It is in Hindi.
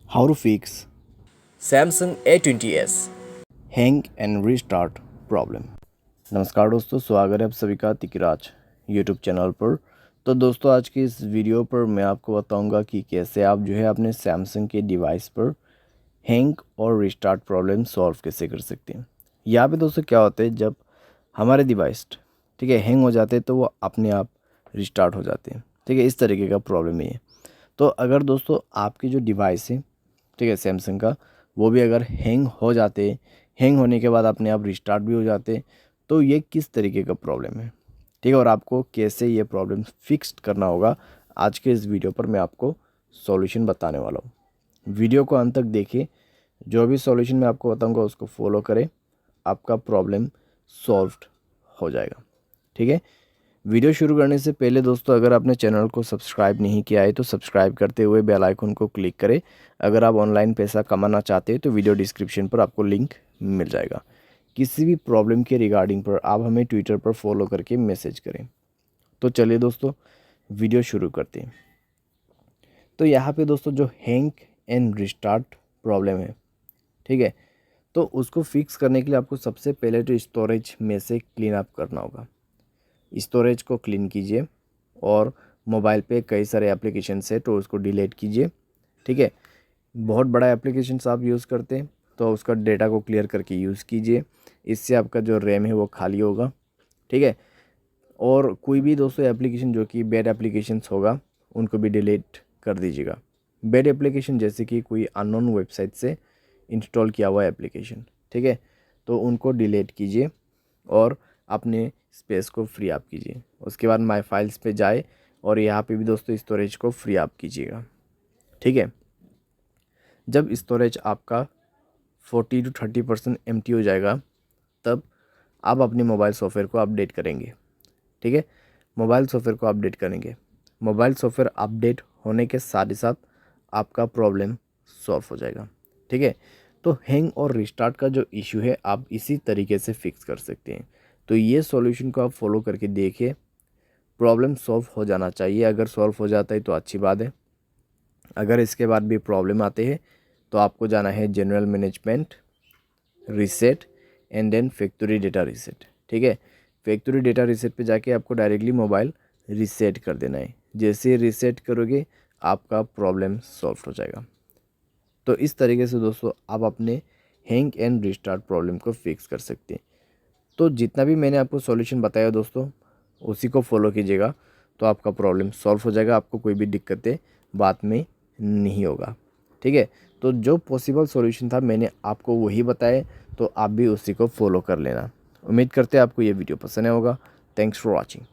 How to fix Samsung A20s। Hang and restart problem. नमस्कार दोस्तों, स्वागत है आप सभी का तिकराज यूट्यूब चैनल पर। तो दोस्तों, आज की इस वीडियो पर मैं आपको बताऊंगा कि कैसे आप जो है अपने सैमसंग के डिवाइस पर हैंग और रीस्टार्ट प्रॉब्लम सॉल्व कैसे कर सकते हैं। यहाँ पे दोस्तों क्या होता है, जब हमारे डिवाइस ठीक है हैंग हो जाते हैं तो वो अपने आप रिस्टार्ट हो जाते हैं। ठीक है, इस तरीके का प्रॉब्लम है ये। तो अगर दोस्तों आपकी जो डिवाइस है, ठीक है सैमसंग का, वो भी अगर हैंग हो जाते, हैंग होने के बाद अपने आप रिस्टार्ट भी हो जाते, तो ये किस तरीके का प्रॉब्लम है, ठीक है, और आपको कैसे ये प्रॉब्लम फिक्स करना होगा, आज के इस वीडियो पर मैं आपको सॉल्यूशन बताने वाला हूँ। वीडियो को अंत तक देखिए, जो भी सॉल्यूशन मैं आपको बताऊंगा उसको फॉलो करें, आपका प्रॉब्लम सॉल्व हो जाएगा। ठीक है, वीडियो शुरू करने से पहले दोस्तों, अगर आपने चैनल को सब्सक्राइब नहीं किया है तो सब्सक्राइब करते हुए बेल आइकन को क्लिक करें। अगर आप ऑनलाइन पैसा कमाना चाहते हैं तो वीडियो डिस्क्रिप्शन पर आपको लिंक मिल जाएगा। किसी भी प्रॉब्लम के रिगार्डिंग पर आप हमें ट्विटर पर फॉलो करके मैसेज करें। तो चलिए दोस्तों, वीडियो शुरू करते हैं। तो यहाँ पे दोस्तों जो हैंग एंड रिस्टार्ट प्रॉब्लम है, ठीक है, तो उसको फिक्स करने के लिए आपको सबसे पहले तो स्टोरेज में से क्लीन अप करना होगा। स्टोरेज को क्लीन कीजिए और मोबाइल पे कई सारे एप्लीकेशंस है तो उसको डिलीट कीजिए। ठीक है, बहुत बड़ा एप्लीकेशंस आप यूज़ करते हैं तो उसका डेटा को क्लियर करके यूज़ कीजिए। इससे आपका जो रैम है वो खाली होगा। ठीक है, और कोई भी दोस्तों एप्लीकेशन जो कि बैड एप्लीकेशंस होगा उनको भी डिलीट कर दीजिएगा। बैड एप्लीकेशन जैसे कि कोई अननोन वेबसाइट से इंस्टॉल किया हुआ एप्लीकेशन, ठीक है, तो उनको डिलीट कीजिए और अपने स्पेस को फ्री अप कीजिए। उसके बाद माय फाइल्स पे जाए और यहाँ पे भी दोस्तों स्टोरेज को फ्री अप कीजिएगा। ठीक है, जब स्टोरेज आपका 40 to 30% एम्प्टी हो जाएगा, तब आप अपने मोबाइल सॉफ्टवेयर को अपडेट करेंगे। ठीक है, मोबाइल सॉफ्टवेयर को अपडेट करेंगे। मोबाइल सॉफ्टवेयर अपडेट होने के साथ ही साथ आपका प्रॉब्लम सॉल्व हो जाएगा। ठीक है, तो हैंग और रिस्टार्ट का जो इशू है आप इसी तरीके से फिक्स कर सकते हैं। तो ये सॉल्यूशन को आप फॉलो करके देखिए, प्रॉब्लम सॉल्व हो जाना चाहिए। अगर सॉल्व हो जाता है तो अच्छी बात है। अगर इसके बाद भी प्रॉब्लम आते हैं तो आपको जाना है general management, reset and then factory data reset. ठीक है, फैक्ट्री डेटा रीसेट पे जाके आपको डायरेक्टली मोबाइल रीसेट कर देना है। जैसे रीसेट करोगे आपका प्रॉब्लम सॉल्व हो जाएगा। तो इस तरीके से दोस्तों आप अपने हैंग एंड रिस्टार्ट प्रॉब्लम को फिक्स कर सकते हैं। तो जितना भी मैंने आपको सॉल्यूशन बताया दोस्तों, उसी को फॉलो कीजिएगा तो आपका प्रॉब्लम सॉल्व हो जाएगा। आपको कोई भी दिक्कतें बाद में नहीं होगा। ठीक है, तो जो पॉसिबल सॉल्यूशन था मैंने आपको वही बताया, तो आप भी उसी को फॉलो कर लेना। उम्मीद करते हैं आपको ये वीडियो पसंद आया होगा। Thanks for watching.